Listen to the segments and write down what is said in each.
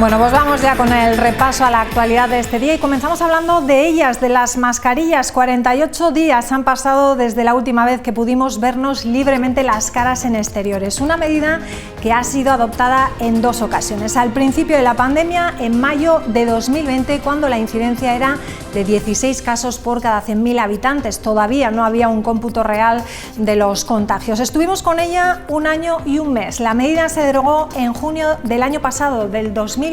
Bueno, pues vamos ya con el repaso a la actualidad de este día y comenzamos hablando de ellas, de las mascarillas. 48 días han pasado desde la última vez que pudimos vernos libremente las caras en exteriores. Una medida que ha sido adoptada en dos ocasiones. Al principio de la pandemia, en mayo de 2020, cuando la incidencia era de 16 casos por cada 100.000 habitantes. Todavía no había un cómputo real de los contagios. Estuvimos con ella un año y un mes. La medida se derogó en junio del año pasado, del 2021,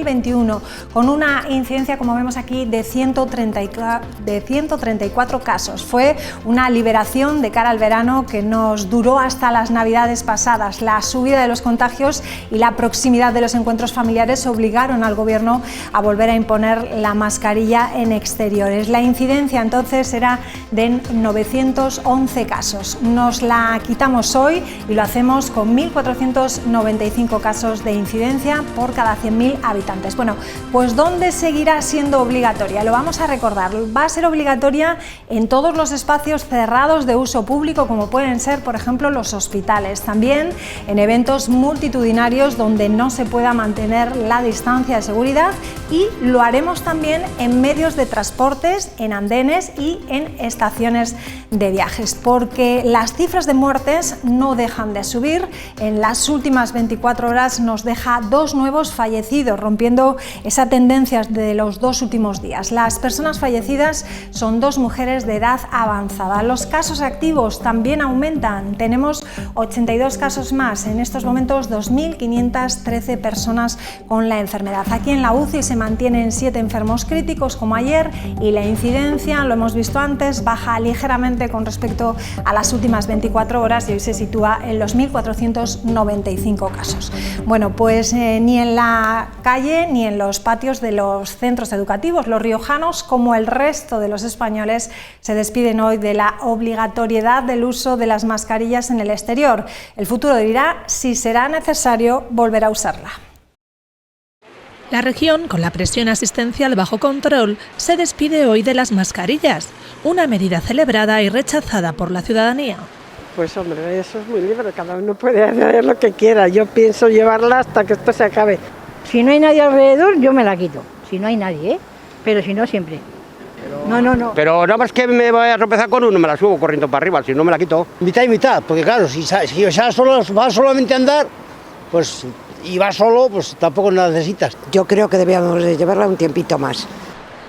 con una incidencia, como vemos aquí, de 134 casos. Fue una liberación de cara al verano que nos duró hasta las Navidades pasadas. La subida de los contagios y la proximidad de los encuentros familiares obligaron al Gobierno a volver a imponer la mascarilla en exteriores. La incidencia entonces era de 911 casos. Nos la quitamos hoy y lo hacemos con 1.495 casos de incidencia por cada 100.000 habitantes. Bueno, pues ¿dónde seguirá siendo obligatoria? Lo vamos a recordar. Va a ser obligatoria en todos los espacios cerrados de uso público, como pueden ser, por ejemplo, los hospitales. También en eventos multitudinarios donde no se pueda mantener la distancia de seguridad, y lo haremos también en medios de transportes, en andenes y en estaciones de viajes, porque las cifras de muertes no dejan de subir. En las últimas 24 horas nos deja 2 nuevos fallecidos, rompiendo esa tendencia de los 2 últimos días. Las personas fallecidas son 2 mujeres de edad avanzada. Los casos activos también aumentan. Tenemos 82 casos más. En estos momentos 2.513 personas con la enfermedad. Aquí en la UCI se mantienen 7 enfermos críticos como ayer, y la incidencia, lo hemos visto antes, baja ligeramente con respecto a las últimas 24 horas y hoy se sitúa en los 1.495 casos. Bueno, pues ni en la calle ni en los patios de los centros educativos los riojanos, como el resto de los españoles, se despiden hoy de la obligatoriedad del uso de las mascarillas en el exterior. El futuro dirá si será necesario volver a usarla. La región, con la presión asistencial bajo control, se despide hoy de las mascarillas, una medida celebrada y rechazada por la ciudadanía. Pues hombre, eso es muy libre, cada uno puede hacer lo que quiera. Yo pienso llevarla hasta que esto se acabe. Si no hay nadie alrededor, yo me la quito. Si no hay nadie, ¿eh? Pero si no, siempre. No. Pero nada más que me vaya a tropezar con uno, me la subo corriendo para arriba, si no me la quito. Mitad y mitad, porque claro, si vas solamente a andar, pues, y vas solo, pues tampoco la necesitas. Yo creo que debíamos de llevarla un tiempito más.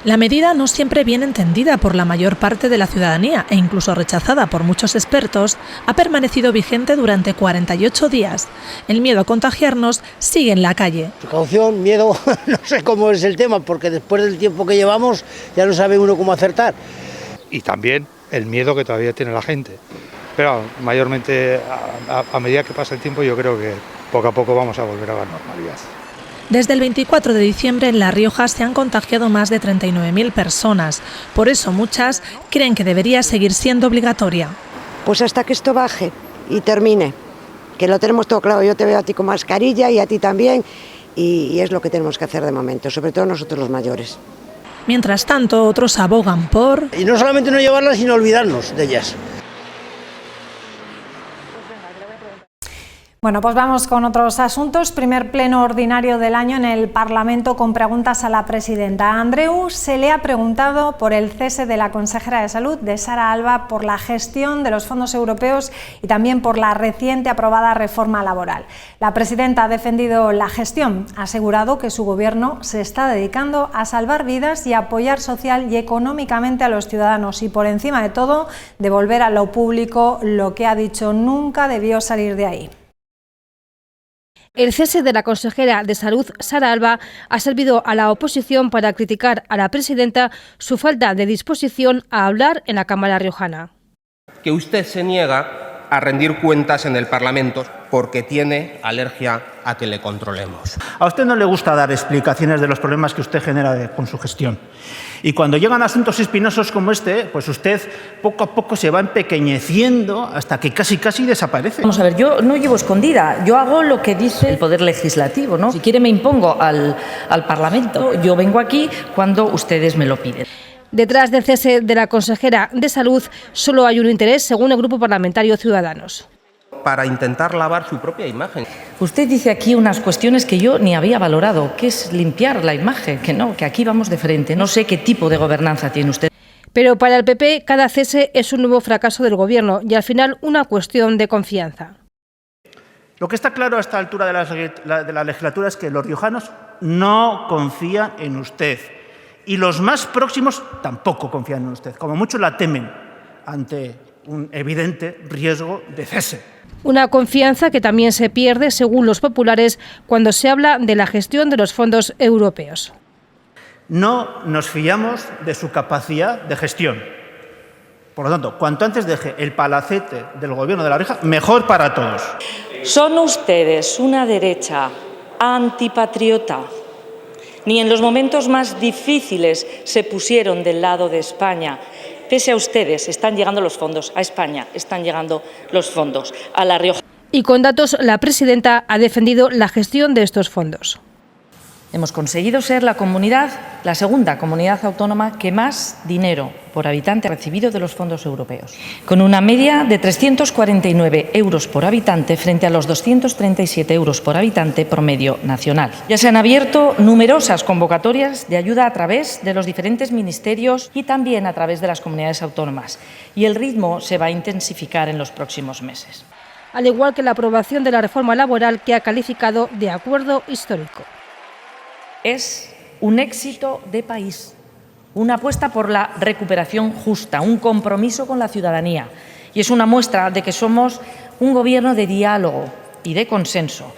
La medida no siempre bien entendida por la mayor parte de la ciudadanía e incluso rechazada por muchos expertos, ha permanecido vigente durante 48 días. El miedo a contagiarnos sigue en la calle. Precaución, miedo, no sé cómo es el tema, porque después del tiempo que llevamos ya no sabe uno cómo acertar. Y también el miedo que todavía tiene la gente. Pero mayormente a medida que pasa el tiempo yo creo que poco a poco vamos a volver a la normalidad. Desde el 24 de diciembre en La Rioja se han contagiado más de 39.000 personas. Por eso muchas creen que debería seguir siendo obligatoria. Pues hasta que esto baje y termine, que lo tenemos todo claro. Yo te veo a ti con mascarilla y a ti también, y es lo que tenemos que hacer de momento, sobre todo nosotros los mayores. Mientras tanto, otros abogan por... Y no solamente no llevarlas, sino olvidarnos de ellas. Bueno, pues vamos con otros asuntos. Primer pleno ordinario del año en el Parlamento con preguntas a la presidenta. A Andreu se le ha preguntado por el cese de la consejera de Salud, de Sara Alba, por la gestión de los fondos europeos y también por la reciente aprobada reforma laboral. La presidenta ha defendido la gestión, ha asegurado que su gobierno se está dedicando a salvar vidas y a apoyar social y económicamente a los ciudadanos y, por encima de todo, devolver a lo público lo que ha dicho nunca debió salir de ahí. El cese de la consejera de Salud, Sara Alba, ha servido a la oposición para criticar a la presidenta su falta de disposición a hablar en la Cámara riojana. Que usted se niega a rendir cuentas en el Parlamento porque tiene alergia a que le controlemos. A usted no le gusta dar explicaciones de los problemas que usted genera con su gestión. Y cuando llegan asuntos espinosos como este, pues usted poco a poco se va empequeñeciendo hasta que casi desaparece. Vamos a ver, yo no llevo escondida, yo hago lo que dice el Poder Legislativo, ¿no? Si quiere me impongo al Parlamento. Yo vengo aquí cuando ustedes me lo piden. Detrás del cese de la consejera de Salud solo hay un interés, según el Grupo Parlamentario Ciudadanos. para intentar lavar su propia imagen. Usted dice aquí unas cuestiones que yo ni había valorado, que es limpiar la imagen, que no, que aquí vamos de frente. No sé qué tipo de gobernanza tiene usted. Pero para el PP cada cese es un nuevo fracaso del Gobierno y al final una cuestión de confianza. Lo que está claro a esta altura de la legislatura es que los riojanos no confían en usted y los más próximos tampoco confían en usted. Como mucho la temen ante un evidente riesgo de cese. Una confianza que también se pierde, según los populares, cuando se habla de la gestión de los fondos europeos. No nos fiamos de su capacidad de gestión. Por lo tanto, cuanto antes deje el palacete del Gobierno de La Rioja, mejor para todos. Son ustedes una derecha antipatriota. Ni en los momentos más difíciles se pusieron del lado de España. Pese a ustedes, están llegando los fondos a España, están llegando los fondos a La Rioja. Y con datos, la presidenta ha defendido la gestión de estos fondos. Hemos conseguido ser la segunda comunidad autónoma que más dinero por habitante ha recibido de los fondos europeos, con una media de 349 euros por habitante frente a los 237 euros por habitante promedio nacional. Ya se han abierto numerosas convocatorias de ayuda a través de los diferentes ministerios y también a través de las comunidades autónomas, y el ritmo se va a intensificar en los próximos meses. Al igual que la aprobación de la reforma laboral que ha calificado de acuerdo histórico. Es un éxito de país, una apuesta por la recuperación justa, un compromiso con la ciudadanía. Y es una muestra de que somos un gobierno de diálogo y de consenso,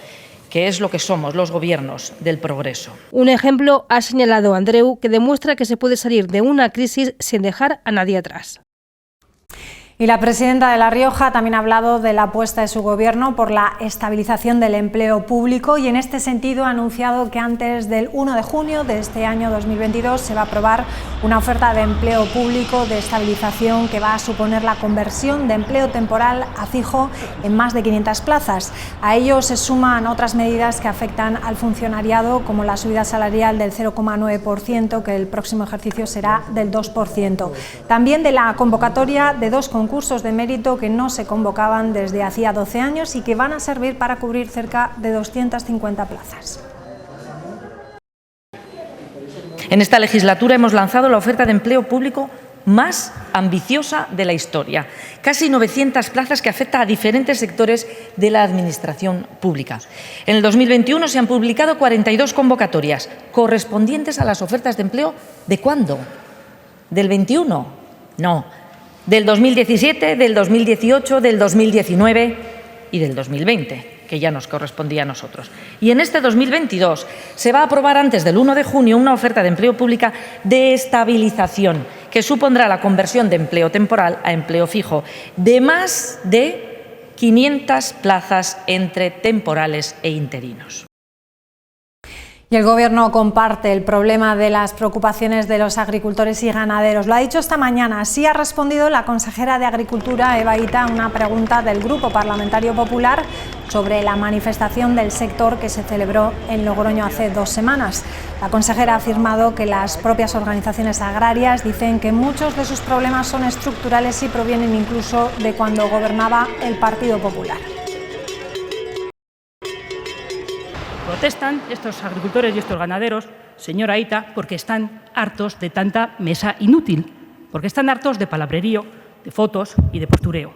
que es lo que somos los gobiernos del progreso. Un ejemplo ha señalado Andreu que demuestra que se puede salir de una crisis sin dejar a nadie atrás. Y la presidenta de La Rioja también ha hablado de la apuesta de su gobierno por la estabilización del empleo público y en este sentido ha anunciado que antes del 1 de junio de este año 2022 se va a aprobar una oferta de empleo público de estabilización que va a suponer la conversión de empleo temporal a fijo en más de 500 plazas. A ello se suman otras medidas que afectan al funcionariado, como la subida salarial del 0,9%, que el próximo ejercicio será del 2%. También de la convocatoria de 2 concursos de mérito que no se convocaban desde hacía 12 años y que van a servir para cubrir cerca de 250 plazas. En esta legislatura hemos lanzado la oferta de empleo público más ambiciosa de la historia. Casi 900 plazas que afecta a diferentes sectores de la administración pública. En el 2021 se han publicado 42 convocatorias correspondientes a las ofertas de empleo. ¿De cuándo? ¿Del 21? No. Del 2017, del 2018, del 2019 y del 2020, que ya nos correspondía a nosotros. Y en este 2022 se va a aprobar antes del 1 de junio una oferta de empleo pública de estabilización, que supondrá la conversión de empleo temporal a empleo fijo de más de 500 plazas entre temporales e interinos. Y el Gobierno comparte el problema de las preocupaciones de los agricultores y ganaderos. Lo ha dicho esta mañana. Así ha respondido la consejera de Agricultura, Eva Hita, a una pregunta del Grupo Parlamentario Popular sobre la manifestación del sector que se celebró en Logroño hace 2 semanas. La consejera ha afirmado que las propias organizaciones agrarias dicen que muchos de sus problemas son estructurales y provienen incluso de cuando gobernaba el Partido Popular. Protestan estos agricultores y estos ganaderos, señora Hita, porque están hartos de tanta mesa inútil, porque están hartos de palabrerío, de fotos y de postureo.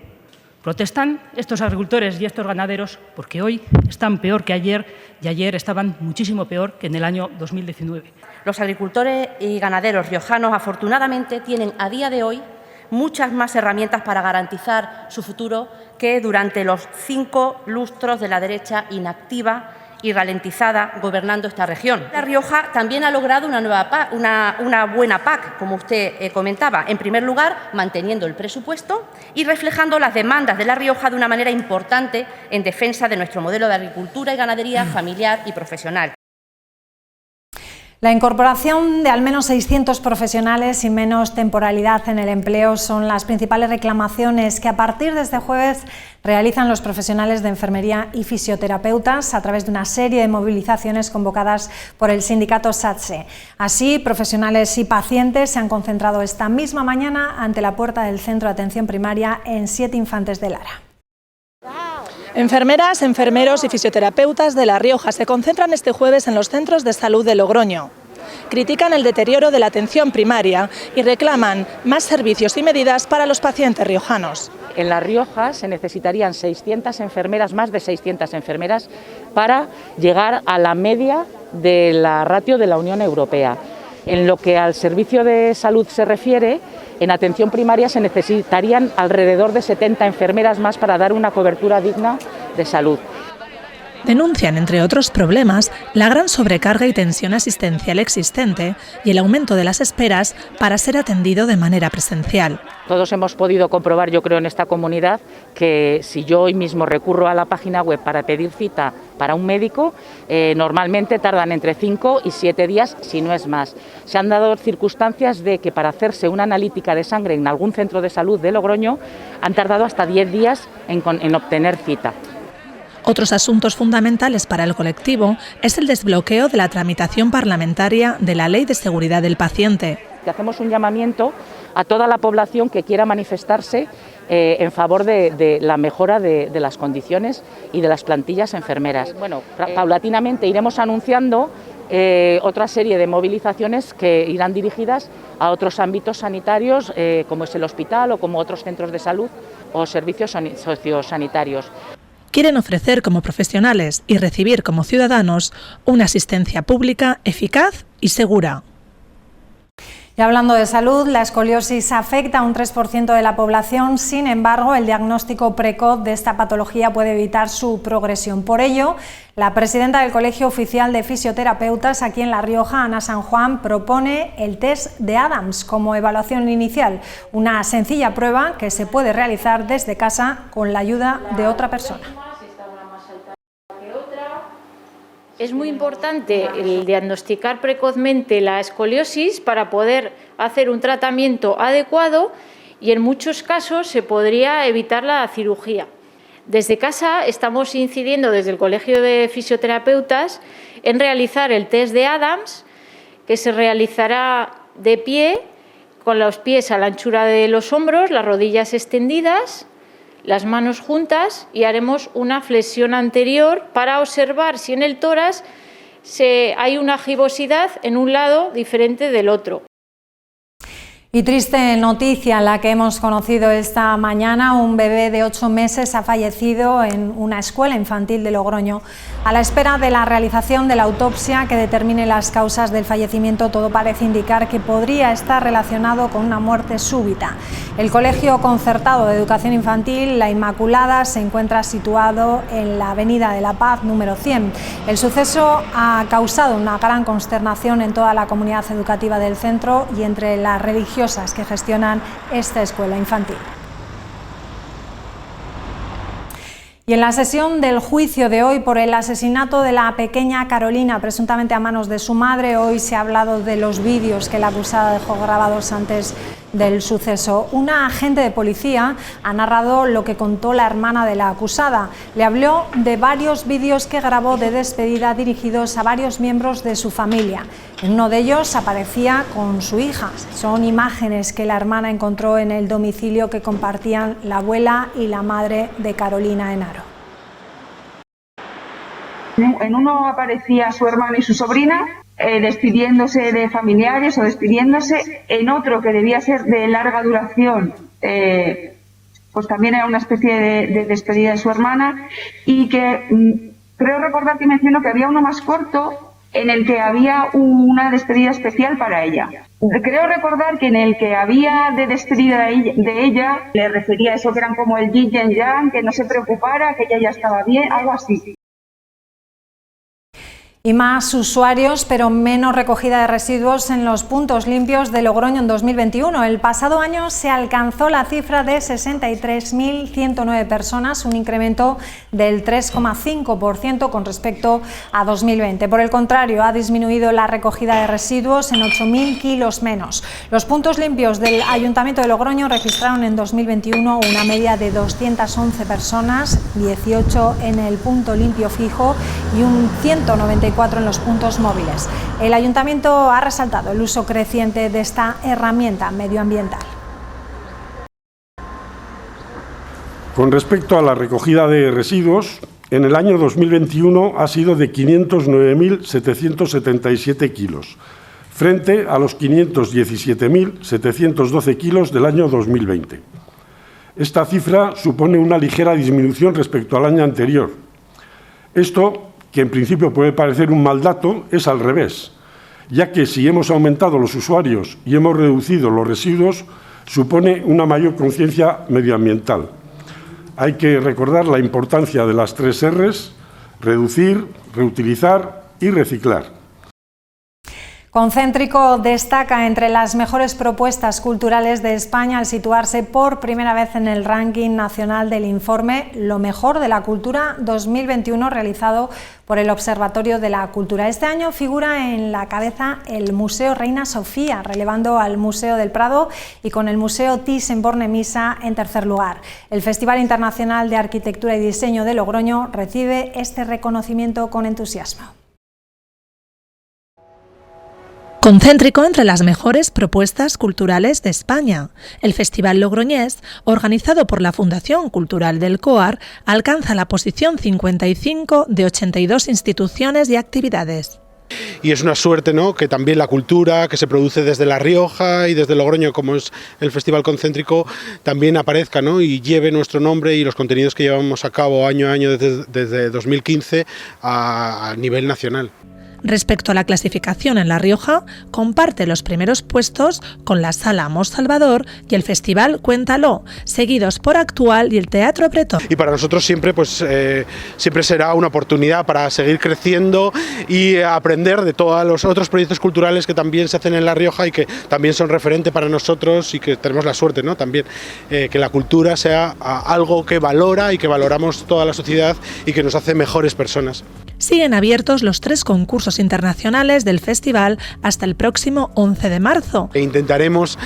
Protestan estos agricultores y estos ganaderos porque hoy están peor que ayer y ayer estaban muchísimo peor que en el año 2019. Los agricultores y ganaderos riojanos afortunadamente tienen a día de hoy muchas más herramientas para garantizar su futuro que durante los 5 lustros de la derecha inactiva y ralentizada gobernando esta región. La Rioja también ha logrado una buena PAC, como usted comentaba. En primer lugar, manteniendo el presupuesto y reflejando las demandas de La Rioja de una manera importante en defensa de nuestro modelo de agricultura y ganadería familiar y profesional. La incorporación de al menos 600 profesionales y menos temporalidad en el empleo son las principales reclamaciones que a partir de este jueves realizan los profesionales de enfermería y fisioterapeutas a través de una serie de movilizaciones convocadas por el sindicato SATSE. Así, profesionales y pacientes se han concentrado esta misma mañana ante la puerta del Centro de Atención Primaria en 7 Infantes de Lara. Enfermeras, enfermeros y fisioterapeutas de La Rioja se concentran este jueves en los centros de salud de Logroño. Critican el deterioro de la atención primaria y reclaman más servicios y medidas para los pacientes riojanos. En La Rioja se necesitarían 600 enfermeras, más de 600 enfermeras, para llegar a la media de la ratio de la Unión Europea. En lo que al servicio de salud se refiere, en atención primaria se necesitarían alrededor de 70 enfermeras más para dar una cobertura digna de salud. Denuncian, entre otros problemas, la gran sobrecarga y tensión asistencial existente y el aumento de las esperas para ser atendido de manera presencial. Todos hemos podido comprobar, yo creo, en esta comunidad que si yo hoy mismo recurro a la página web para pedir cita para un médico, normalmente tardan entre 5 y 7 días, si no es más. Se han dado circunstancias de que para hacerse una analítica de sangre en algún centro de salud de Logroño han tardado hasta 10 días en obtener cita. Otros asuntos fundamentales para el colectivo es el desbloqueo de la tramitación parlamentaria de la Ley de Seguridad del Paciente. Hacemos un llamamiento a toda la población que quiera manifestarse en favor de la mejora de las condiciones y de las plantillas enfermeras. Bueno, paulatinamente iremos anunciando otra serie de movilizaciones que irán dirigidas a otros ámbitos sanitarios, como es el hospital o como otros centros de salud o servicios sociosanitarios. Quieren ofrecer como profesionales y recibir como ciudadanos una asistencia pública eficaz y segura. Y hablando de salud, la escoliosis afecta a un 3% de la población, sin embargo, el diagnóstico precoz de esta patología puede evitar su progresión. Por ello, la presidenta del Colegio Oficial de Fisioterapeutas aquí en La Rioja, Ana San Juan, propone el test de Adams como evaluación inicial, una sencilla prueba que se puede realizar desde casa con la ayuda de otra persona. Es muy importante el diagnosticar precozmente la escoliosis para poder hacer un tratamiento adecuado y en muchos casos se podría evitar la cirugía. Desde casa estamos incidiendo desde el Colegio de Fisioterapeutas en realizar el test de Adams, que se realizará de pie, con los pies a la anchura de los hombros, las rodillas extendidas, las manos juntas, y haremos una flexión anterior para observar si en el tórax hay una gibosidad en un lado diferente del otro. Y triste noticia la que hemos conocido esta mañana. Un bebé de 8 meses ha fallecido en una escuela infantil de Logroño. A la espera de la realización de la autopsia que determine las causas del fallecimiento, todo parece indicar que podría estar relacionado con una muerte súbita. El Colegio Concertado de Educación Infantil La Inmaculada se encuentra situado en la Avenida de la Paz número 100. El suceso ha causado una gran consternación en toda la comunidad educativa del centro y entre las religiosas que gestionan esta escuela infantil. Y en la sesión del juicio de hoy por el asesinato de la pequeña Carolina, presuntamente a manos de su madre, hoy se ha hablado de los vídeos que la acusada dejó grabados antes del suceso. Una agente de policía ha narrado lo que contó la hermana de la acusada. Le habló de varios vídeos que grabó de despedida dirigidos a varios miembros de su familia. En uno de ellos aparecía con su hija. Son imágenes que la hermana encontró en el domicilio que compartían la abuela y la madre de Carolina Henaro. En uno aparecía su hermano y su sobrina despidiéndose de familiares o despidiéndose. En otro, que debía ser de larga duración, pues también era una especie de despedida de su hermana. Y que creo recordar que mencionó que había uno más corto en el que había una despedida especial para ella. Creo recordar que en el que había de despedida de ella le refería a eso, que eran como el yin y el yang, que no se preocupara, que ella ya estaba bien, algo así. Y más usuarios, pero menos recogida de residuos en los puntos limpios de Logroño en 2021. El pasado año se alcanzó la cifra de 63.109 personas, un incremento del 3,5% con respecto a 2020. Por el contrario, ha disminuido la recogida de residuos en 8.000 kilos menos. Los puntos limpios del Ayuntamiento de Logroño registraron en 2021 una media de 211 personas, 18 en el punto limpio fijo y un 194 en los puntos móviles. El Ayuntamiento ha resaltado el uso creciente de esta herramienta medioambiental. Con respecto a la recogida de residuos, en el año 2021 ha sido de 509.777 kilos, frente a los 517.712 kilos del año 2020. Esta cifra supone una ligera disminución respecto al año anterior. Esto, que en principio puede parecer un mal dato, es al revés, ya que si hemos aumentado los usuarios y hemos reducido los residuos, supone una mayor conciencia medioambiental. Hay que recordar la importancia de las 3 R's: reducir, reutilizar y reciclar. Concéntrico destaca entre las mejores propuestas culturales de España al situarse por primera vez en el ranking nacional del informe Lo mejor de la cultura 2021 realizado por el Observatorio de la Cultura. Este año figura en la cabeza el Museo Reina Sofía, relevando al Museo del Prado y con el Museo Thyssen-Bornemisza en tercer lugar. El Festival Internacional de Arquitectura y Diseño de Logroño recibe este reconocimiento con entusiasmo. Concéntrico entre las mejores propuestas culturales de España. El Festival Logroñés, organizado por la Fundación Cultural del COAR, alcanza la posición 55 de 82 instituciones y actividades. Y es una suerte, ¿no?, que también la cultura que se produce desde La Rioja y desde Logroño, como es el Festival Concéntrico, también aparezca, ¿no?, y lleve nuestro nombre y los contenidos que llevamos a cabo año a año desde 2015 a nivel nacional. Respecto a la clasificación en La Rioja, comparte los primeros puestos con la Sala Mos Salvador y el Festival Cuéntalo, seguidos por Actual y el Teatro Bretón. Y para nosotros siempre, siempre será una oportunidad para seguir creciendo y aprender de todos los otros proyectos culturales que también se hacen en La Rioja y que también son referente para nosotros y que tenemos la suerte, ¿no?, también que la cultura sea algo que valora y que valoramos toda la sociedad y que nos hace mejores personas. Siguen abiertos los 3 concursos internacionales del festival hasta el próximo 11 de marzo. Intentaremos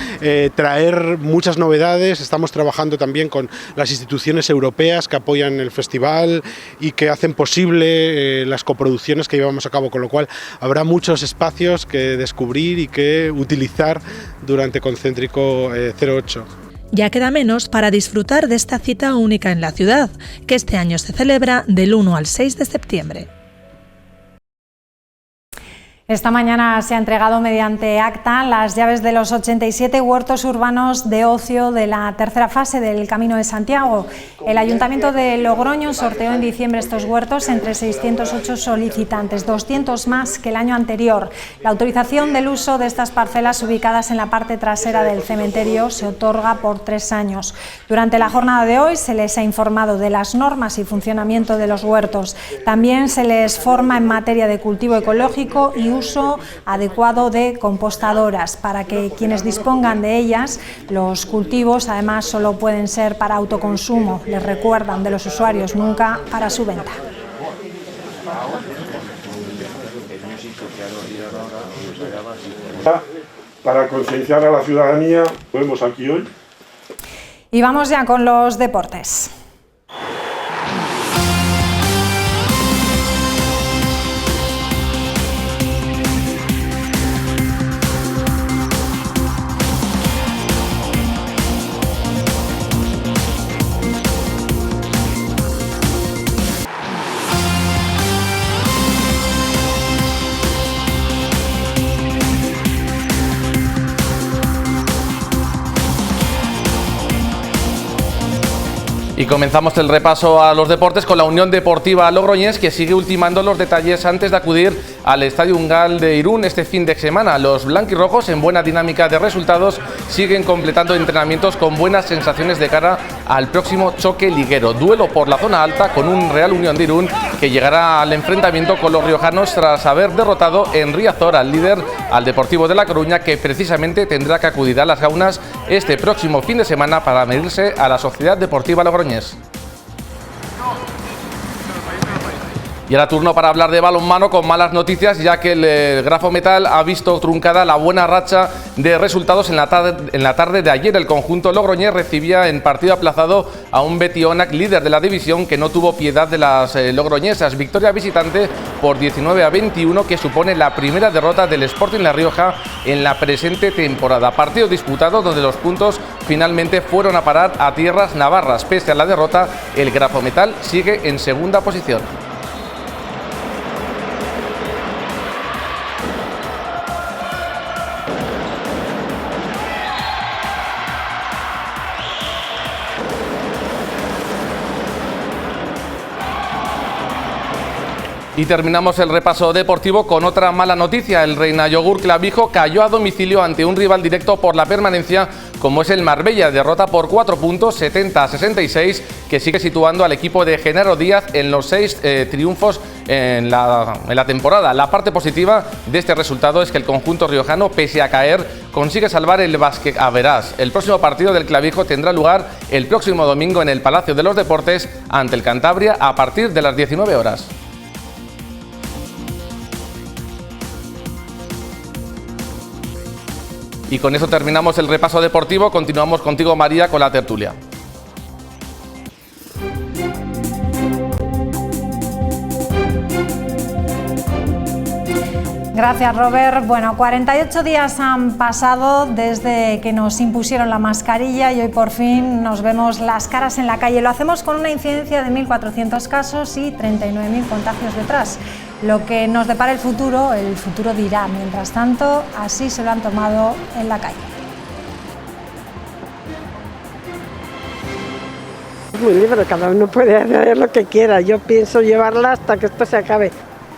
traer muchas novedades, estamos trabajando también con las instituciones europeas que apoyan el festival y que hacen posible las coproducciones que llevamos a cabo, con lo cual habrá muchos espacios que descubrir y que utilizar durante Concéntrico 08. Ya queda menos para disfrutar de esta cita única en la ciudad, que este año se celebra del 1 al 6 de septiembre. Esta mañana se ha entregado mediante acta las llaves de los 87 huertos urbanos de ocio de la tercera fase del Camino de Santiago. El Ayuntamiento de Logroño sorteó en diciembre estos huertos entre 608 solicitantes, 200 más que el año anterior. La autorización del uso de estas parcelas ubicadas en la parte trasera del cementerio se otorga por 3 años. Durante la jornada de hoy se les ha informado de las normas y funcionamiento de los huertos. También se les forma en materia de cultivo ecológico y uso adecuado de compostadoras para que quienes dispongan de ellas. Los cultivos además solo pueden ser para autoconsumo, les recuerdan de los usuarios, nunca para su venta. Para concienciar a la ciudadanía, lo vemos aquí hoy. Y vamos ya con los deportes. Y comenzamos el repaso a los deportes con la Unión Deportiva Logroñés, que sigue ultimando los detalles antes de acudir al Estadio Ungal de Irún este fin de semana. Los blanquirrojos, en buena dinámica de resultados, siguen completando entrenamientos con buenas sensaciones de cara al próximo choque liguero. Duelo por la zona alta con un Real Unión de Irún que llegará al enfrentamiento con los riojanos tras haber derrotado en Riazor al líder, al Deportivo de La Coruña, que precisamente tendrá que acudir a las Gaunas este próximo fin de semana para medirse a la Sociedad Deportiva Logroñés. Y ahora turno para hablar de balonmano con malas noticias, ya que el Grafo Metal ha visto truncada la buena racha de resultados en la tarde de ayer. El conjunto logroñés recibía en partido aplazado a un Betionac, líder de la división, que no tuvo piedad de las logroñesas. Victoria visitante por 19-21, que supone la primera derrota del Sporting La Rioja en la presente temporada. Partido disputado donde los puntos finalmente fueron a parar a tierras navarras. Pese a la derrota, el Grafo Metal sigue en segunda posición. Y terminamos el repaso deportivo con otra mala noticia. El Reina Yogur Clavijo cayó a domicilio ante un rival directo por la permanencia como es el Marbella. Derrota por 4 puntos, 70-66, que sigue situando al equipo de Genaro Díaz en los 6 triunfos en la temporada. La parte positiva de este resultado es que el conjunto riojano, pese a caer, consigue salvar el Basket Average. El próximo partido del Clavijo tendrá lugar el próximo domingo en el Palacio de los Deportes ante el Cantabria a partir de las 19 horas. Y con eso terminamos el repaso deportivo. Continuamos contigo, María, con la tertulia. Gracias, Robert. Bueno, 48 días han pasado desde que nos impusieron la mascarilla y hoy por fin nos vemos las caras en la calle. Lo hacemos con una incidencia de 1.400 casos y 39.000 contagios detrás. Lo que nos depara el futuro dirá. Mientras tanto, así se lo han tomado en la calle. Es muy libre, cada uno puede hacer lo que quiera. Yo pienso llevarla hasta que esto se acabe.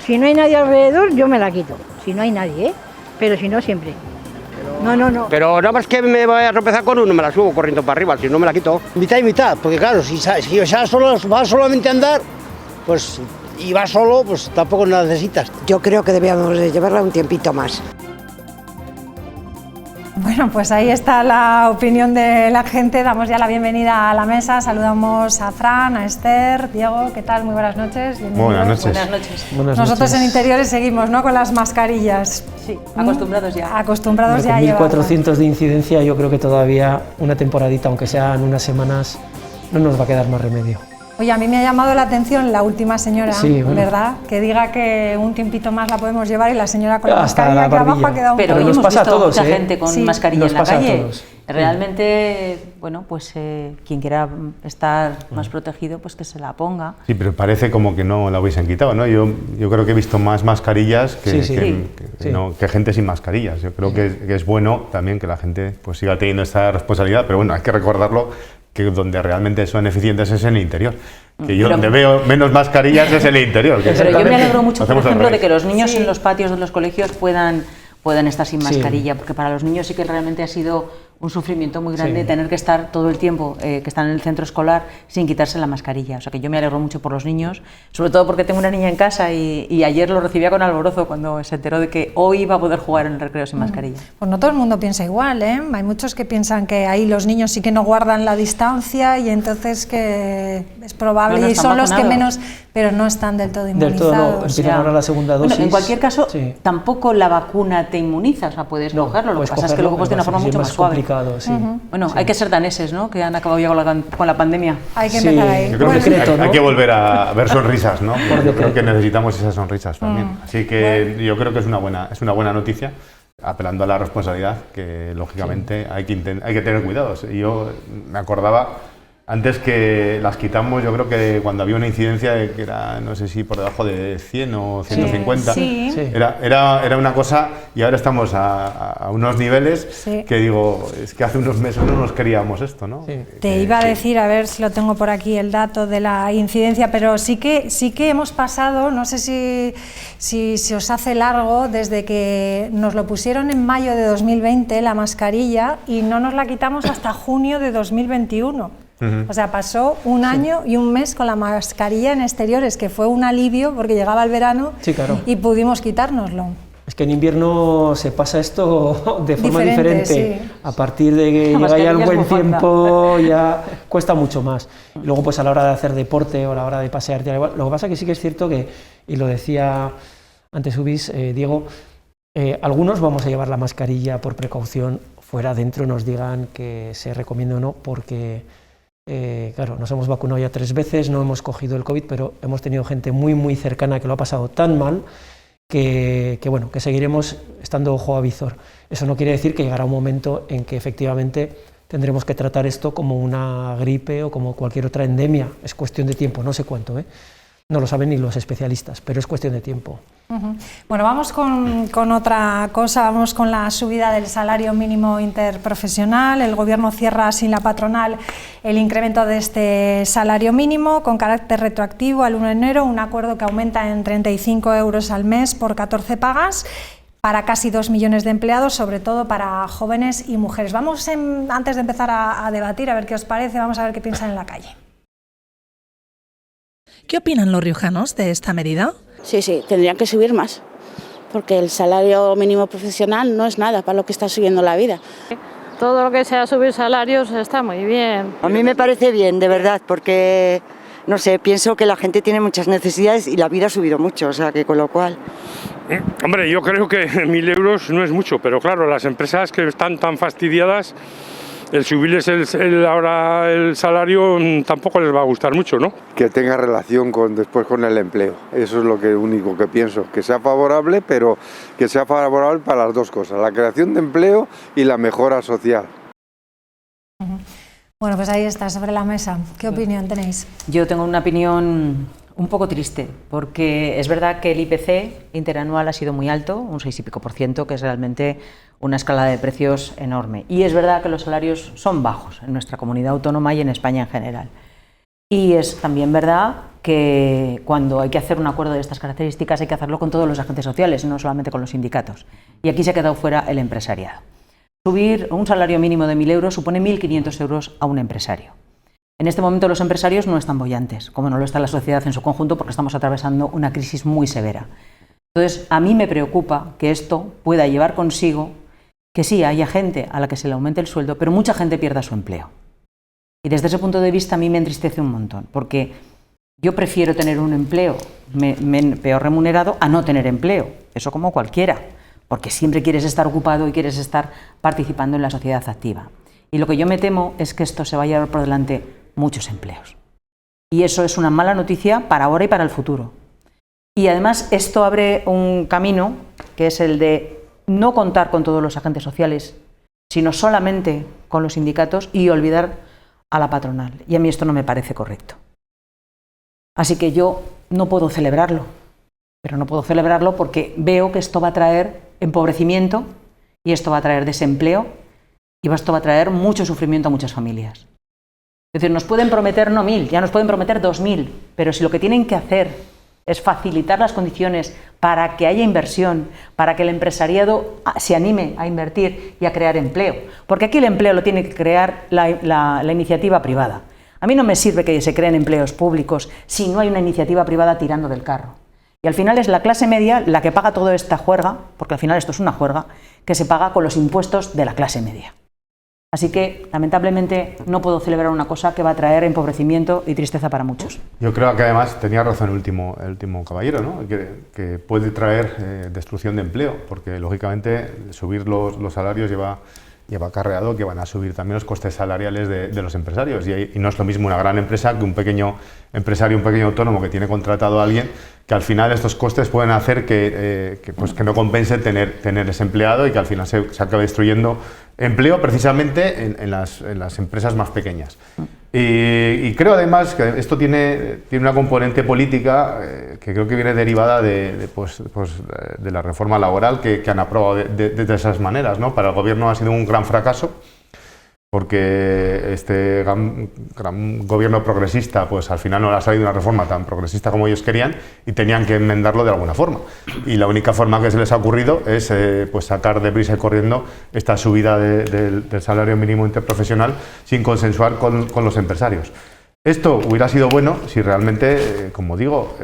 Si no hay nadie alrededor, yo me la quito. Si no hay nadie, ¿eh? Pero si no, siempre. No. Pero nada más que me voy a tropezar con uno, me la subo corriendo para arriba, si no me la quito. Mitad y mitad, porque claro, si ya solo vas solamente a andar, pues y vas solo, pues tampoco la necesitas. Yo creo que debíamos de llevarla un tiempito más. Bueno, pues ahí está la opinión de la gente. Damos ya la bienvenida a la mesa. Saludamos a Fran, a Esther, Diego. ¿Qué tal? Muy buenas noches. Buenas noches. Buenas noches. Nosotros en Interiores seguimos, ¿no?, con las mascarillas. Sí, acostumbrados ya. Acostumbrados ya a llevarlas. 1.400 de incidencia, yo creo que todavía una temporadita, aunque sean unas semanas, no nos va a quedar más remedio. Oye, a mí me ha llamado la atención la última señora, sí, bueno, ¿verdad? Que diga que un tiempito más la podemos llevar y la señora con la hasta mascarilla la que abajo ha quedado un Pero poco. hoy hemos pasa a visto todos, mucha gente con mascarilla en la calle. Realmente, bueno, pues quien quiera estar más protegido, pues que se la ponga. Sí, pero parece como que no la hubiesen quitado, ¿no? Yo creo que he visto más mascarillas que gente sin mascarillas. Yo creo que es bueno también que la gente pues siga teniendo esta responsabilidad, pero bueno, hay que recordarlo que donde realmente son eficientes es en el interior. Que yo donde veo menos mascarillas es en el interior. Pero yo me alegro mucho, por ejemplo, de que los niños en los patios de los colegios puedan estar sin mascarilla, porque para los niños sí que realmente ha sido un sufrimiento muy grande tener que estar todo el tiempo que están en el centro escolar sin quitarse la mascarilla. O sea que yo me alegro mucho por los niños, sobre todo porque tengo una niña en casa y ayer lo recibía con alborozo cuando se enteró de que hoy iba a poder jugar en el recreo sin mascarilla. Pues no todo el mundo piensa igual, ¿eh? Hay muchos que piensan que ahí los niños sí que no guardan la distancia y entonces que es probable y son los que menos, pero no están del todo inmunizados. Del todo no, empiezan ahora la segunda dosis. Bueno, en cualquier caso, tampoco la vacuna te inmuniza, o sea, puedes cogerlo, lo que pasa es que luego de una forma mucho más suave. Bueno, hay que ser daneses, ¿no? Que han acabado ya con la pandemia. Hay que empezar ahí. Yo creo que hay que volver a ver sonrisas, ¿no? Yo creo que necesitamos esas sonrisas también. Así que yo creo que es una buena noticia, apelando a la responsabilidad, que lógicamente hay que tener cuidados. Y yo me acordaba antes que las quitamos, yo creo que cuando había una incidencia de que era, no sé si por debajo de 100 o 150, era una cosa, y ahora estamos a unos niveles que digo, es que hace unos meses no nos queríamos esto, ¿no? Te iba a decir, a ver si lo tengo por aquí el dato de la incidencia, pero sí que hemos pasado, no sé si se os hace largo, desde que nos lo pusieron en mayo de 2020 la mascarilla y no nos la quitamos hasta junio de 2021. O sea, pasó un año y un mes con la mascarilla en exteriores, que fue un alivio porque llegaba el verano y pudimos quitárnoslo. Es que en invierno se pasa esto de forma diferente. A partir de que llega ya el buen tiempo ya cuesta mucho más. Y luego pues a la hora de hacer deporte o a la hora de pasear, lo que pasa es que sí que es cierto que y lo decía antes Ubis, Diego, algunos vamos a llevar la mascarilla por precaución, fuera, dentro nos digan que se recomienda o no, porque claro, nos hemos vacunado ya 3 veces, no hemos cogido el COVID, pero hemos tenido gente muy cercana que lo ha pasado tan mal que bueno, que seguiremos estando ojo a visor. Eso no quiere decir que llegará un momento en que efectivamente tendremos que tratar esto como una gripe o como cualquier otra endemia. Es cuestión de tiempo, no sé cuánto, no lo saben ni los especialistas, pero es cuestión de tiempo. Bueno, vamos con otra cosa, vamos con la subida del salario mínimo interprofesional. El Gobierno cierra sin la patronal el incremento de este salario mínimo con carácter retroactivo al 1 de enero, un acuerdo que aumenta en 35 euros al mes por 14 pagas para casi 2 millones de empleados, sobre todo para jóvenes y mujeres. Vamos, antes de empezar a debatir, a ver qué os parece, vamos a ver qué piensan en la calle. ¿Qué opinan los riojanos de esta medida? Sí, tendrían que subir más, porque el salario mínimo profesional no es nada para lo que está subiendo la vida. Todo lo que sea subir salarios está muy bien. A mí me parece bien, de verdad, porque, no sé, pienso que la gente tiene muchas necesidades y la vida ha subido mucho, o sea, que con lo cual... Hombre, yo creo que 1.000 euros no es mucho, pero claro, las empresas que están tan fastidiadas, el subirles ahora el salario tampoco les va a gustar mucho, ¿no? Que tenga relación después con el empleo, eso es lo único que pienso, que sea favorable, pero que sea favorable para las dos cosas, la creación de empleo y la mejora social. Bueno, pues ahí está, sobre la mesa. ¿Qué opinión tenéis? Yo tengo una opinión un poco triste, porque es verdad que el IPC interanual ha sido muy alto, un 6 y pico %, que es realmente una escala de precios enorme. Y es verdad que los salarios son bajos en nuestra comunidad autónoma y en España en general. Y es también verdad que cuando hay que hacer un acuerdo de estas características hay que hacerlo con todos los agentes sociales, no solamente con los sindicatos. Y aquí se ha quedado fuera el empresariado. Subir un salario mínimo de 1.000 euros supone 1.500 euros a un empresario. En este momento los empresarios no están bollantes, como no lo está la sociedad en su conjunto, porque estamos atravesando una crisis muy severa. Entonces, a mí me preocupa que esto pueda llevar consigo que sí, haya gente a la que se le aumente el sueldo, pero mucha gente pierda su empleo. Y desde ese punto de vista a mí me entristece un montón, porque yo prefiero tener un empleo peor remunerado a no tener empleo, eso como cualquiera, porque siempre quieres estar ocupado y quieres estar participando en la sociedad activa. Y lo que yo me temo es que esto se va a llevar por delante muchos empleos. Y eso es una mala noticia para ahora y para el futuro. Y además esto abre un camino que es el de no contar con todos los agentes sociales, sino solamente con los sindicatos y olvidar a la patronal. Y a mí esto no me parece correcto. Así que yo no puedo celebrarlo, pero no puedo celebrarlo porque veo que esto va a traer empobrecimiento y esto va a traer desempleo y esto va a traer mucho sufrimiento a muchas familias. Es decir, nos pueden prometer no 1.000, ya nos pueden prometer 2.000, pero si lo que tienen que hacer es facilitar las condiciones para que haya inversión, para que el empresariado se anime a invertir y a crear empleo, porque aquí el empleo lo tiene que crear la iniciativa privada. A mí no me sirve que se creen empleos públicos si no hay una iniciativa privada tirando del carro. Y al final es la clase media la que paga toda esta juerga, porque al final esto es una juerga, que se paga con los impuestos de la clase media. Así que, lamentablemente, no puedo celebrar una cosa que va a traer empobrecimiento y tristeza para muchos. Yo creo que además tenía razón el último caballero, ¿no? que puede traer destrucción de empleo, porque lógicamente subir los salarios lleva acarreado que van a subir también los costes salariales de los empresarios. Y no es lo mismo una gran empresa que un pequeño empresario, un pequeño autónomo que tiene contratado a alguien, que al final estos costes pueden hacer que no compense tener ese empleado y que al final se acabe destruyendo empleo precisamente en las empresas más pequeñas. Y creo además que esto tiene una componente política que creo que viene derivada de la reforma laboral que han aprobado de esas maneras, ¿no? Para el gobierno ha sido un gran fracaso, porque este gran gobierno progresista pues al final no le ha salido una reforma tan progresista como ellos querían y tenían que enmendarlo de alguna forma. Y la única forma que se les ha ocurrido es sacar deprisa y corriendo esta subida del salario mínimo interprofesional sin consensuar con los empresarios. Esto hubiera sido bueno si realmente, como digo,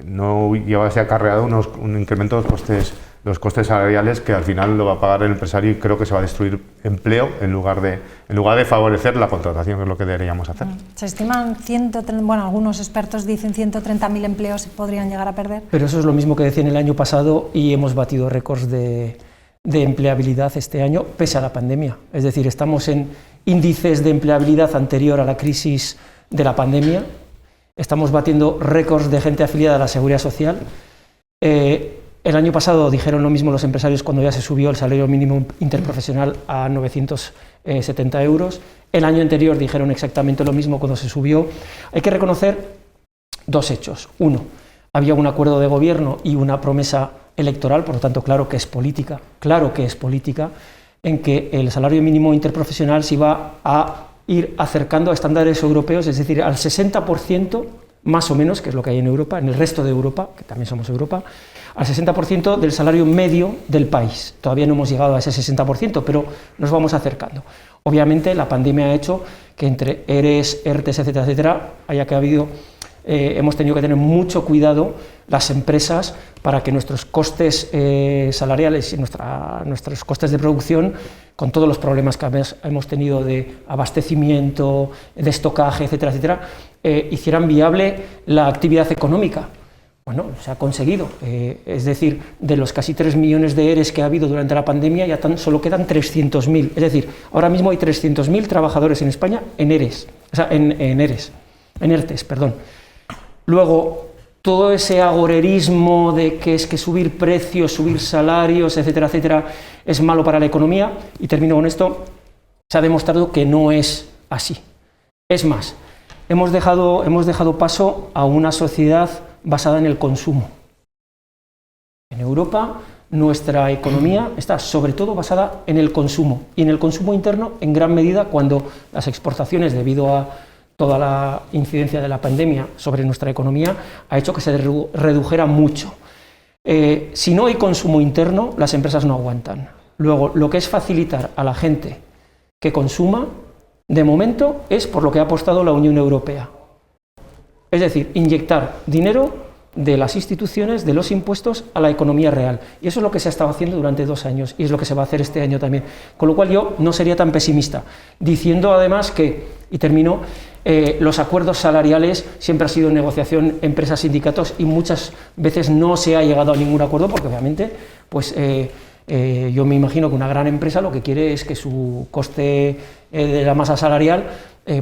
no llevase acarreado un incremento de los costes los costes salariales que al final lo va a pagar el empresario y creo que se va a destruir empleo en lugar de favorecer la contratación, que es lo que deberíamos hacer. Se estiman algunos expertos dicen 130.000 empleos se podrían llegar a perder. Pero eso es lo mismo que decían el año pasado y hemos batido récords de empleabilidad este año pese a la pandemia. Es decir, estamos en índices de empleabilidad anterior a la crisis de la pandemia, estamos batiendo récords de gente afiliada a la Seguridad Social. El año pasado dijeron lo mismo los empresarios cuando ya se subió el salario mínimo interprofesional a 970 euros. El año anterior dijeron exactamente lo mismo cuando se subió. Hay que reconocer dos hechos. Uno, había un acuerdo de gobierno y una promesa electoral, por lo tanto claro que es política, en que el salario mínimo interprofesional se iba a ir acercando a estándares europeos, es decir, al 60%, más o menos, que es lo que hay en Europa, en el resto de Europa, que también somos Europa, al 60% del salario medio del país. Todavía no hemos llegado a ese 60%, pero nos vamos acercando. Obviamente la pandemia ha hecho que entre ERES, ERTES, etcétera, etcétera, hemos tenido que tener mucho cuidado las empresas para que nuestros costes salariales y nuestros costes de producción, con todos los problemas que hemos tenido de abastecimiento, de estocaje, etcétera, etcétera, hicieran viable la actividad económica. Bueno, se ha conseguido, es decir, de los casi 3 millones de ERES que ha habido durante la pandemia, ya solo quedan 300.000, es decir, ahora mismo hay 300.000 trabajadores en España en ERES, en ERTES, perdón. Luego, todo ese agorerismo de que es que subir precios, subir salarios, etcétera, etcétera, es malo para la economía, y termino con esto, se ha demostrado que no es así. Es más, hemos dejado paso a una sociedad basada en el consumo. En Europa, nuestra economía está sobre todo basada en el consumo, y en el consumo interno en gran medida cuando las exportaciones, debido a toda la incidencia de la pandemia sobre nuestra economía, ha hecho que se redujera mucho. Si no hay consumo interno, las empresas no aguantan. Luego, lo que es facilitar a la gente que consuma, de momento, es por lo que ha apostado la Unión Europea. Es decir, inyectar dinero de las instituciones, de los impuestos, a la economía real. Y eso es lo que se ha estado haciendo durante 2 años, y es lo que se va a hacer este año también. Con lo cual yo no sería tan pesimista, diciendo además que, y termino, los acuerdos salariales siempre ha sido negociación empresas-sindicatos, y muchas veces no se ha llegado a ningún acuerdo, porque obviamente, pues yo me imagino que una gran empresa lo que quiere es que su coste de la masa salarial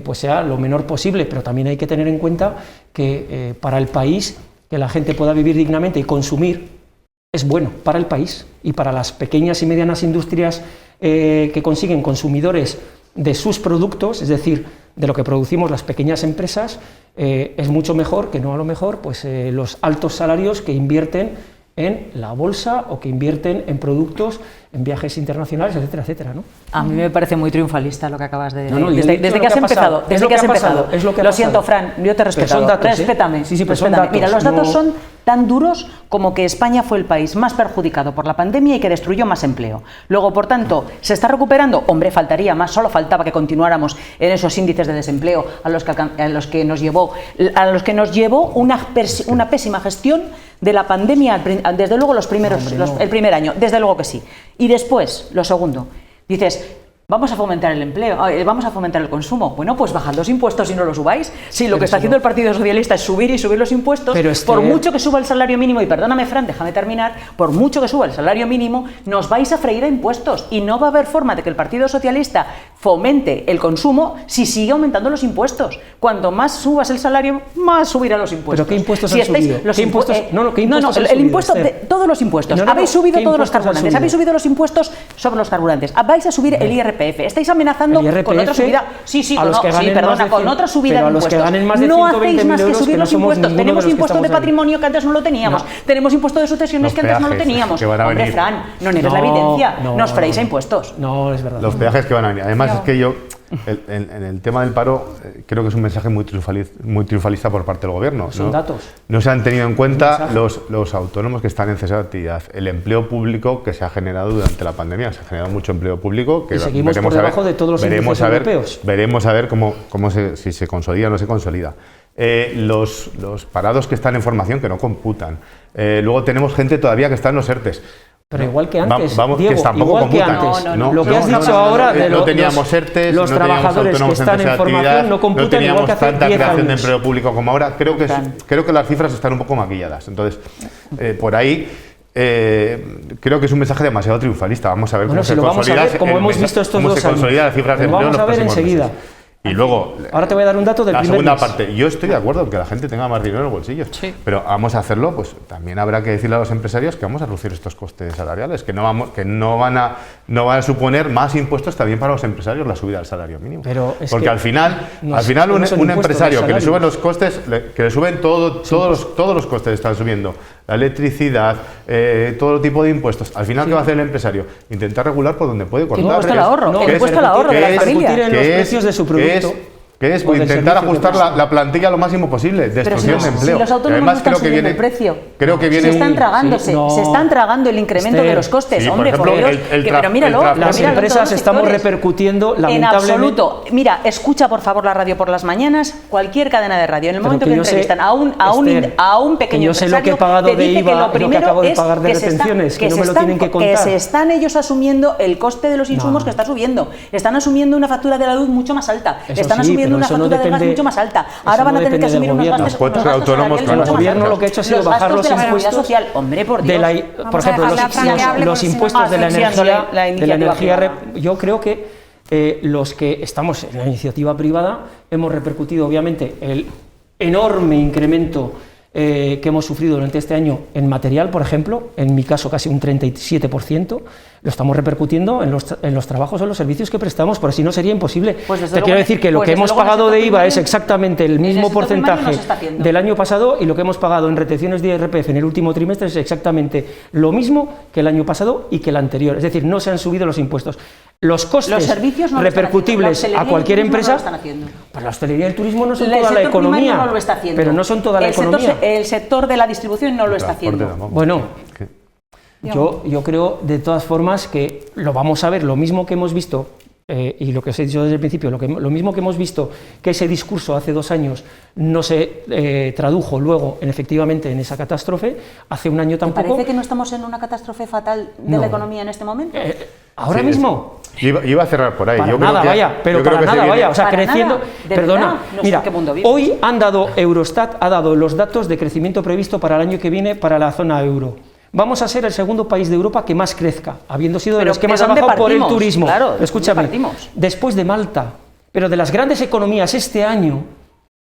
pues sea lo menor posible, pero también hay que tener en cuenta que para el país, que la gente pueda vivir dignamente y consumir, es bueno para el país y para las pequeñas y medianas industrias que consiguen consumidores de sus productos, es decir, de lo que producimos las pequeñas empresas, es mucho mejor que no a lo mejor pues, los altos salarios que invierten en la bolsa o que invierten en productos, en viajes internacionales, etcétera, etcétera, ¿no? A mí me parece muy triunfalista lo que acabas de decir. No, desde que has empezado, desde que has empezado. Lo siento, Fran, yo te he respetado. Son datos, respétame. Sí, pero son datos. Mira, los datos son tan duros como que España fue el país más perjudicado por la pandemia y que destruyó más empleo. Luego, por tanto, ¿se está recuperando? Hombre, faltaría más, solo faltaba que continuáramos en esos índices de desempleo a los que nos llevó una pésima gestión de la pandemia, desde luego el primer año, desde luego que sí. Y después, lo segundo, dices, vamos a fomentar el empleo, vamos a fomentar el consumo. Bueno, pues bajad los impuestos y no los subáis. Sí, lo que está haciendo el Partido Socialista es subir y subir los impuestos. Por mucho que suba el salario mínimo, y perdóname, Fran, déjame terminar, por mucho que suba el salario mínimo, nos vais a freír a impuestos, y no va a haber forma de que el Partido Socialista fomente el consumo si sigue aumentando los impuestos. Cuanto más subas el salario, más subirán los impuestos. ¿Pero qué impuestos han subido? ¿Qué impuestos? El impuesto de todos los impuestos. Habéis subido todos los carburantes, habéis subido los impuestos sobre los carburantes, vais a subir el IRPF. Estáis amenazando con otra subida. Con otra subida de impuestos. No hacéis más que subir los impuestos. Tenemos impuesto de patrimonio que antes no lo teníamos. Tenemos impuesto de sucesiones que antes no lo teníamos. Hombre, Fran, no niegues la evidencia. Nos freáis a impuestos. No, es verdad. Los peajes que van a venir. Además, es que yo, en el tema del paro, creo que es un mensaje muy triunfalista por parte del gobierno. Son datos. No se han tenido en cuenta los autónomos que están en cese de actividad, el empleo público que se ha generado durante la pandemia. Se ha generado mucho empleo público que seguimos por debajo de todos los índices europeos. Veremos a ver si se consolida o no se consolida. Los parados que están en formación que no computan. Luego tenemos gente todavía que está en los ERTES. Pero igual que antes, vamos, Diego, que igual que antes. Lo que has dicho ahora de no teníamos ERTEs, los no teníamos trabajadores que autónomos en están en cese de formación actividad, no computan igual que hace 10 tanta creación de años. empleo público como ahora. Creo que las cifras están un poco maquilladas. Entonces, por ahí creo que es un mensaje demasiado triunfalista. Vamos a ver cómo se consolida, como hemos visto estos 2 años. Las cifras de empleo vamos a ver enseguida. Y luego, ahora te voy a dar un dato del primer mes. La segunda parte, yo estoy de acuerdo en que la gente tenga más dinero en los bolsillos, pero vamos a hacerlo, pues también habrá que decirle a los empresarios que vamos a reducir estos costes salariales, que no van a suponer más impuestos también para los empresarios la subida del salario mínimo. Porque al final un empresario que le suben los costes, que le suben todos los costes están subiendo, la electricidad, todo tipo de impuestos. Al final, ¿qué va a hacer el empresario? Intentar regular por donde puede cortar. El impuesto al ahorro de las familias. En los precios de su producto. Que es intentar ajustar la plantilla lo máximo posible, destrucción de empleo. Si los autónomos no están subiendo el precio, se están tragando el incremento de los costes. Hombre, por Dios, pero míralo. Las empresas estamos repercutiendo lamentablemente. En absoluto. Mira, escucha por favor la radio por las mañanas, cualquier cadena de radio. En el momento que entrevistan a un pequeño empresario, te dice que lo primero es que se están ellos asumiendo el coste de los insumos que está subiendo. Están asumiendo una factura de la luz mucho más alta. Están asumiendo una factura de gas mucho más alta. Ahora van a tener que asumir unos gastos autónomos. El gobierno lo que ha hecho ha sido bajar los impuestos social. Hombre, por Dios. Por ejemplo, los impuestos de la energía. Yo creo que los que estamos en la iniciativa privada hemos repercutido obviamente el enorme incremento que hemos sufrido durante este año en material, por ejemplo, en mi caso casi un 37%, lo estamos repercutiendo en los trabajos o en los servicios que prestamos, por así no sería imposible. Te quiero decir que lo que hemos pagado de IVA es exactamente el mismo porcentaje del año pasado, y lo que hemos pagado en retenciones de IRPF en el último trimestre es exactamente lo mismo que el año pasado y que el anterior. Es decir, no se han subido los impuestos. Los costes repercutibles a cualquier empresa, pues la hostelería y el turismo no son toda la economía, pero no son toda la economía. El sector de la distribución no lo está haciendo. Bueno, yo creo de todas formas que lo vamos a ver, lo mismo que hemos visto, y lo que os he dicho desde el principio, lo mismo que hemos visto que ese discurso hace 2 años no se tradujo luego efectivamente en esa catástrofe, hace un año tampoco. ¿Te parece que no estamos en una catástrofe fatal de la economía en este momento? Ahora mismo. Iba a cerrar por ahí. Para nada, vaya. O sea, creciendo. Perdona, mira, hoy Eurostat ha dado los datos de crecimiento previsto para el año que viene para la zona euro. Vamos a ser el segundo país de Europa que más crezca, habiendo sido de los que más ha bajado por el turismo. Claro, escúchame, después de Malta, pero de las grandes economías este año,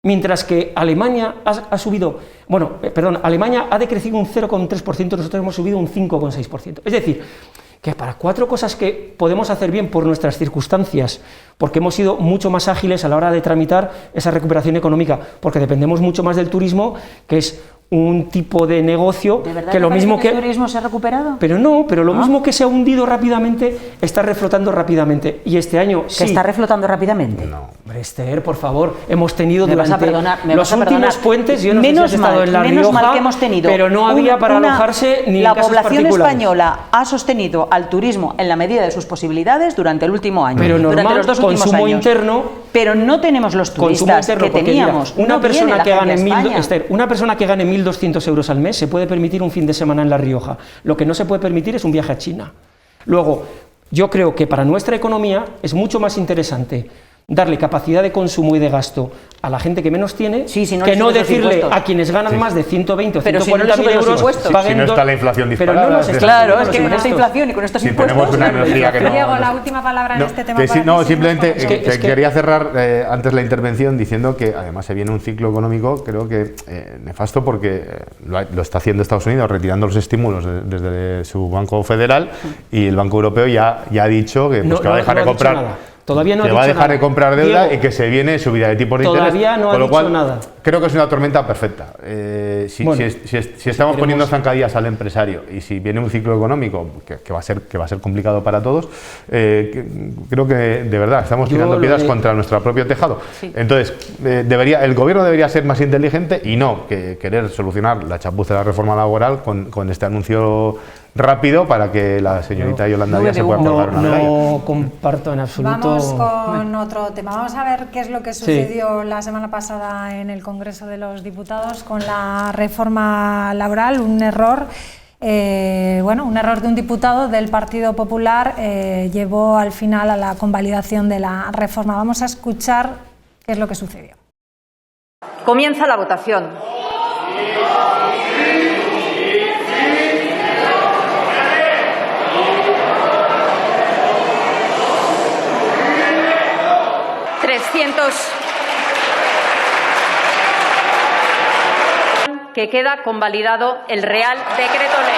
mientras que Alemania Alemania ha decrecido un 0,3%, nosotros hemos subido un 5,6%. Es decir, que para 4 cosas que podemos hacer bien por nuestras circunstancias, porque hemos sido mucho más ágiles a la hora de tramitar esa recuperación económica, porque dependemos mucho más del turismo, que es un tipo de negocio que lo mismo que el turismo se ha recuperado. Pero lo mismo que se ha hundido rápidamente, está reflotando rápidamente. Y este año ¿Que está reflotando rápidamente? No, hombre, Esther, por favor, hemos tenido durante los últimos puentes, yo no sé si has estado en La Rioja, menos mal que hemos tenido, pero no había para alojarse ni la en casas población particulares. española ha sostenido al turismo en la medida de sus posibilidades durante el último año, pero durante normal, los 2 últimos consumo años. interno, pero no tenemos los turistas que teníamos. Mira, una persona que gane Esther, una persona que gane 1.200 euros al mes se puede permitir un fin de semana en La Rioja. Lo que no se puede permitir es un viaje a China. Luego, yo creo que para nuestra economía es mucho más interesante darle capacidad de consumo y de gasto a la gente que menos tiene, que no decirle a quienes ganan más de 120 o 140.000 euros paguen. Si no está la inflación disparada. Claro, es que con esta inflación y con estos impuestos. Tenemos una energía que no. Diego, la última palabra en este tema. Simplemente quería cerrar antes la intervención diciendo que además se viene un ciclo económico, creo que nefasto, porque lo está haciendo Estados Unidos, retirando los estímulos desde su Banco Federal, y el Banco Europeo ya ha dicho que va a dejar de comprar. Todavía no que va a dejar de comprar deuda, Diego, y que se viene subida de tipos de interés. Todavía no ha dicho nada. Creo que es una tormenta perfecta. Si estamos poniendo zancadillas al empresario y si viene un ciclo económico que va a ser complicado para todos, creo que de verdad estamos tirando piedras contra nuestro propio tejado. Sí. Entonces, el gobierno debería ser más inteligente y no querer solucionar la chapuza de la reforma laboral con este anuncio rápido para que la señorita Yolanda Díaz se pueda colgar una medalla. No comparto en absoluto. Vamos con otro tema. Vamos a ver qué es lo que sucedió la semana pasada en el Congreso de los Diputados con la reforma laboral, un error Bueno, un error de un diputado del Partido Popular llevó al final a la convalidación de la reforma. Vamos a escuchar qué es lo que sucedió. Comienza la votación. Que queda convalidado el Real Decreto Ley.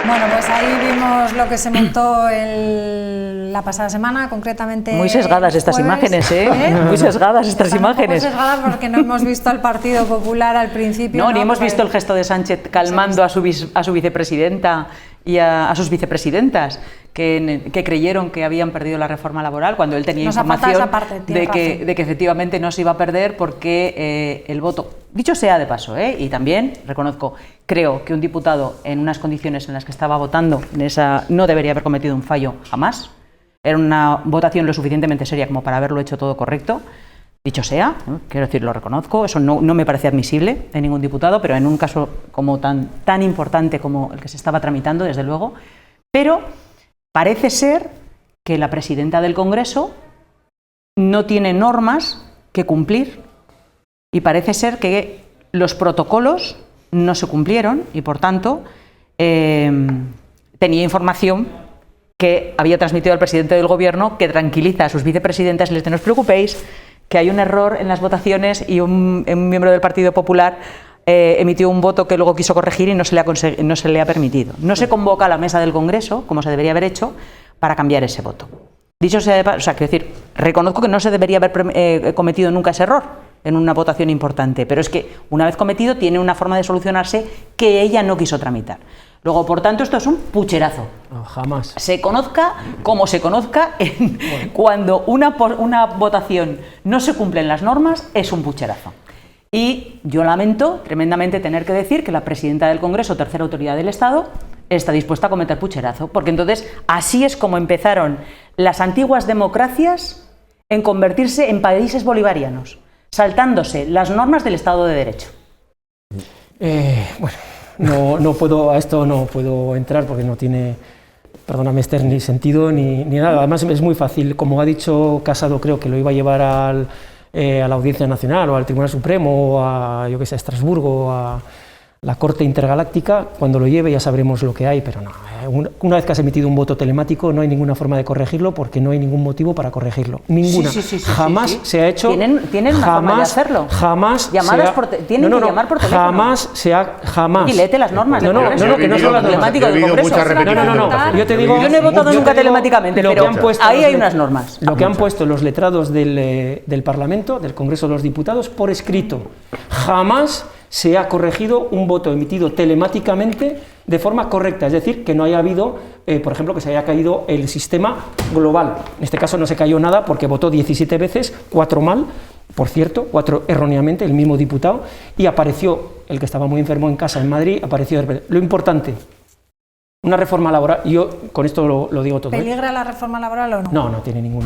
Bueno, pues ahí vimos lo que se montó la pasada semana, concretamente. Muy sesgadas estas imágenes, ¿eh? Muy sesgadas estas imágenes. Muy sesgadas porque no hemos visto al Partido Popular al principio. No, ni hemos visto el gesto de Sánchez calmando a su vicepresidenta y a sus vicepresidentas que creyeron que habían perdido la reforma laboral cuando él tenía información de que efectivamente no se iba a perder porque el voto, dicho sea de paso, y también reconozco, creo que un diputado en unas condiciones en las que estaba votando no debería haber cometido un fallo jamás. Era una votación lo suficientemente seria como para haberlo hecho todo correcto. Dicho sea, quiero decir, lo reconozco, eso no me parece admisible en ningún diputado, pero en un caso como tan importante como el que se estaba tramitando, desde luego. Pero parece ser que la presidenta del Congreso no tiene normas que cumplir y parece ser que los protocolos no se cumplieron y, por tanto, tenía información que había transmitido al presidente del Gobierno que tranquiliza a sus vicepresidentas y les dice: no os preocupéis, que hay un error en las votaciones y un miembro del Partido Popular emitió un voto que luego quiso corregir y no se le ha permitido. No se convoca a la mesa del Congreso, como se debería haber hecho, para cambiar ese voto. Dicho sea de paso, quiero decir, reconozco que no se debería haber cometido nunca ese error en una votación importante, pero es que una vez cometido tiene una forma de solucionarse que ella no quiso tramitar. Luego, por tanto, esto es un pucherazo. No, jamás. Se conozca como se conozca, cuando una votación no se cumplen las normas, es un pucherazo. Y yo lamento tremendamente tener que decir que la presidenta del Congreso, tercera autoridad del Estado, está dispuesta a cometer pucherazo, porque entonces así es como empezaron las antiguas democracias en convertirse en países bolivarianos, saltándose las normas del Estado de Derecho. Bueno, a esto no puedo entrar porque no tiene, perdóname Esther, ni sentido ni nada. Además es muy fácil, como ha dicho Casado, creo que lo iba a llevar a la Audiencia Nacional o al Tribunal Supremo o a Estrasburgo o a la Corte Intergaláctica. Cuando lo lleve ya sabremos lo que hay, pero no. Una vez que has emitido un voto telemático no hay ninguna forma de corregirlo porque no hay ningún motivo para corregirlo. Ninguna. Jamás se ha hecho. ¿Tienen una forma de hacerlo? Jamás. Tienen que llamar por teléfono. Jamás. Y léete las normas. Que no son las telemáticas del Congreso. No. Yo te digo. Yo no he votado nunca telemáticamente, pero ahí hay unas normas. Lo que han puesto los letrados del Parlamento, del Congreso de los Diputados, por escrito. Jamás se ha corregido un voto emitido telemáticamente de forma correcta, es decir, que no haya habido, por ejemplo, que se haya caído el sistema global. En este caso no se cayó nada porque votó 17 veces, 4 mal, por cierto, 4 erróneamente, el mismo diputado, y apareció, el que estaba muy enfermo en casa en Madrid, apareció. Lo importante, una reforma laboral, y yo con esto lo digo todo. ¿Peligra la reforma laboral o no? No tiene ningún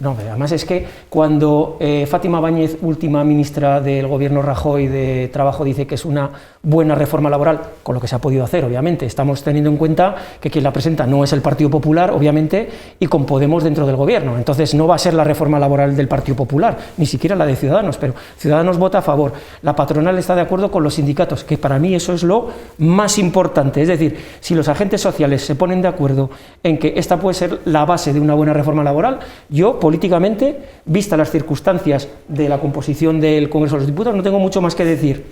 no, además es que cuando Fátima Báñez, última ministra del gobierno Rajoy de Trabajo, dice que es una buena reforma laboral, con lo que se ha podido hacer, obviamente, estamos teniendo en cuenta que quien la presenta no es el Partido Popular, obviamente, y con Podemos dentro del gobierno, entonces no va a ser la reforma laboral del Partido Popular, ni siquiera la de Ciudadanos, pero Ciudadanos vota a favor, la patronal está de acuerdo con los sindicatos, que para mí eso es lo más importante, es decir, si los agentes sociales se ponen de acuerdo en que esta puede ser la base de una buena reforma laboral, yo políticamente, vista las circunstancias de la composición del Congreso de los Diputados, no tengo mucho más que decir.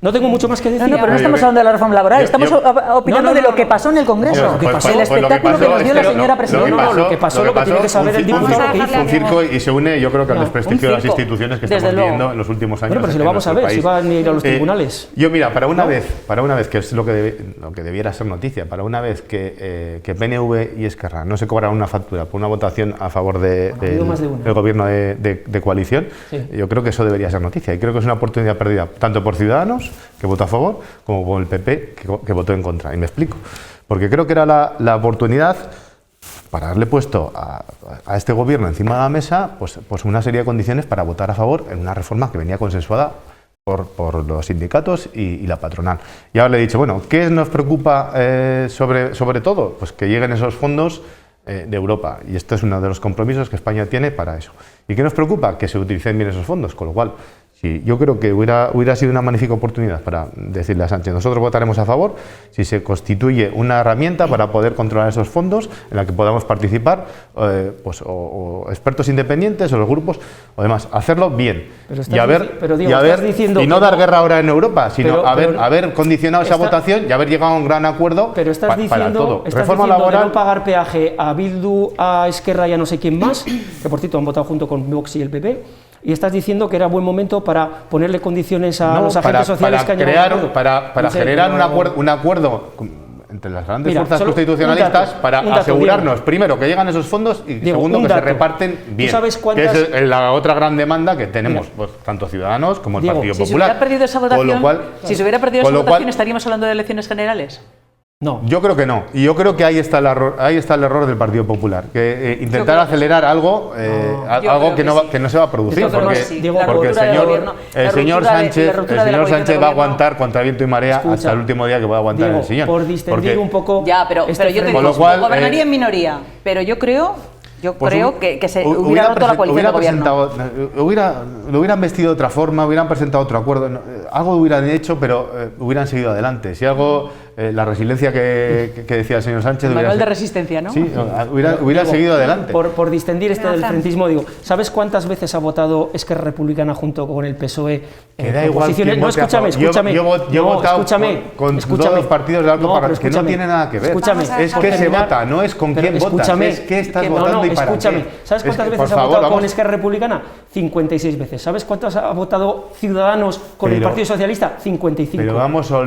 No tengo mucho más que decir. No, pero no estamos hablando de la reforma laboral, estamos opinando de lo que pasó en el Congreso. El espectáculo que nos dio la señora presidenta. Lo que pasó, lo que tiene que saber el diputado. Un circo, y se une, yo creo que al desprestigio de las instituciones que estamos viendo en los últimos años. Bueno, pero si lo vamos a ver, si van a ir a los tribunales. Yo, mira, para una vez, que es lo que debiera ser noticia, para una vez que PNV y Esquerra no se cobrarán una factura por una votación a favor del gobierno de coalición, yo creo que eso debería ser noticia. Y creo que es una oportunidad perdida, tanto por Ciudadanos, que votó a favor, como por el PP, que votó en contra. Y me explico. Porque creo que era la oportunidad para darle puesto a este gobierno encima de la mesa pues una serie de condiciones para votar a favor en una reforma que venía consensuada por los sindicatos y la patronal. Y ahora le he dicho, bueno, ¿qué nos preocupa sobre todo? Pues que lleguen esos fondos de Europa. Y esto es uno de los compromisos que España tiene para eso. ¿Y qué nos preocupa? Que se utilicen bien esos fondos. Con lo cual, sí, yo creo que hubiera sido una magnífica oportunidad para decirle a Sánchez, nosotros votaremos a favor si se constituye una herramienta para poder controlar esos fondos en la que podamos participar o expertos independientes o los grupos o demás, hacerlo bien y no dar guerra ahora en Europa, sino haber condicionado esa votación y haber llegado a un gran acuerdo para todo. Reforma laboral, no pagar peaje a Bildu, a Esquerra y a no sé quién más, que por cierto han votado junto con Vox y el PP. Y estás diciendo que era buen momento para ponerle condiciones a los agentes sociales que han llegado para generar un acuerdo entre las grandes fuerzas constitucionalistas para asegurarnos, primero, que llegan esos fondos y segundo, que se reparten bien. Que es la otra gran demanda que tenemos, tanto Ciudadanos como el Partido Popular. Si se hubiera perdido esa votación, ¿estaríamos hablando de elecciones generales? No. Yo creo que no. Y yo creo que ahí está el error del Partido Popular. Que intentar acelerar algo que no se va a producir. Porque el señor Sánchez va a aguantar contra viento y marea hasta el último día que va a aguantar el señor. Por distendir un poco. Ya, pero yo te digo, gobernaría en minoría. Pero yo creo que se hubiera roto la coalición de gobierno. Lo hubieran vestido de otra forma, hubieran presentado otro acuerdo, algo hubieran hecho, pero hubieran seguido adelante. Si algo, la resiliencia que decía el señor Sánchez... El manual de resistencia, ¿no? Sí, hubiera seguido adelante. Por distendir del frentismo, digo, ¿sabes cuántas veces ha votado Esquerra Republicana junto con el PSOE? Que da igual quién vote a favor. Yo he votado con todos los partidos del Alto Paraná, que no tiene nada que ver. Es que se vota, no es con quién votas, es que estás votando y para qué. ¿Sabes cuántas veces ha votado con Esquerra Republicana? 56 veces. ¿Sabes cuántas ha votado Ciudadanos con el Partido Socialista? 55. Pero vamos a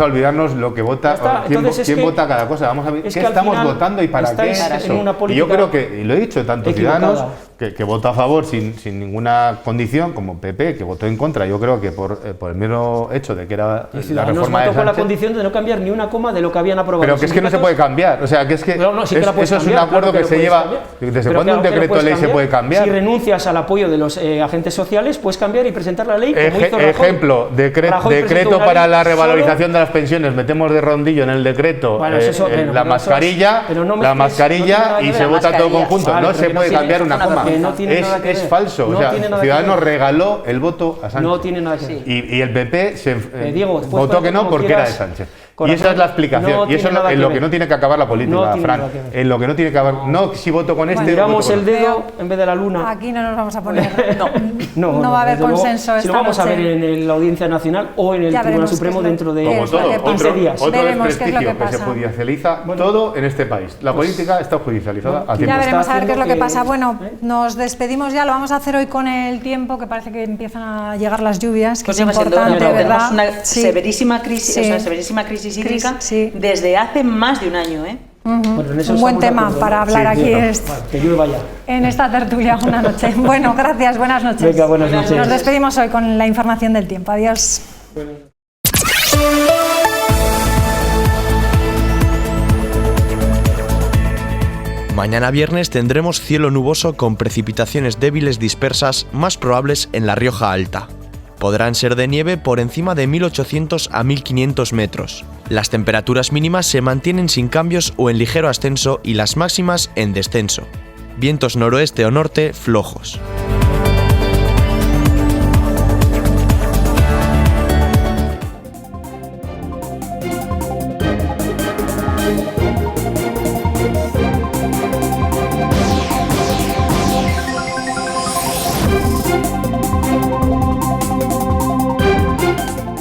olvidarnos lo que vota, quién vota cada cosa. Vamos a ver qué estamos votando y para qué es eso. Y yo creo que, y lo he dicho, tanto Ciudadanos, que votó a favor sin ninguna condición, como PP, que votó en contra, yo creo que por el mero hecho de que era la reforma de Sánchez, con la condición de no cambiar ni una coma de lo que habían aprobado. Pero que es que no se puede cambiar, o sea, que es que eso es un acuerdo que se lleva... ¿Desde cuándo un decreto de ley se puede cambiar? Si renuncias al apoyo de los agentes sociales, puedes cambiar y presentar la ley como hizo Rajoy. Ejemplo, decreto para la revalorización de las pensiones, metemos de rondillo en el decreto la mascarilla y se vota todo conjunto. No se puede cambiar una coma. Es falso. O sea, Ciudadanos regaló el voto a Sánchez. No tiene nada que ver. Y el PP votó que no porque era de Sánchez. Y esa es la explicación. Y eso es en lo que no tiene que acabar la política, Fran. En lo que no tiene que acabar. No si voto con este. Tiramos el dedo en vez de la luna. Aquí no nos vamos a poner. No va a haber consenso. Si lo vamos a ver en la Audiencia Nacional o en el Tribunal Supremo dentro de 15 días. Otro desprestigio que se judicializa todo en este país. La política está judicializada. Ya veremos a ver qué es lo que pasa. Bueno, nos despedimos ya. Lo vamos a hacer hoy con el tiempo, que parece que empiezan a llegar las lluvias, que es importante, ¿verdad? Tenemos una severísima crisis hídrica desde hace más de un año, un buen tema para hablar aquí en esta tertulia una noche. Bueno, gracias, buenas noches. Venga, buenas noches. Nos despedimos hoy con la información del tiempo. Adiós. Mañana viernes tendremos cielo nuboso con precipitaciones débiles dispersas más probables en la Rioja Alta. Podrán ser de nieve por encima de 1.800 a 1.500 metros. Las temperaturas mínimas se mantienen sin cambios o en ligero ascenso y las máximas en descenso. Vientos noroeste o norte flojos.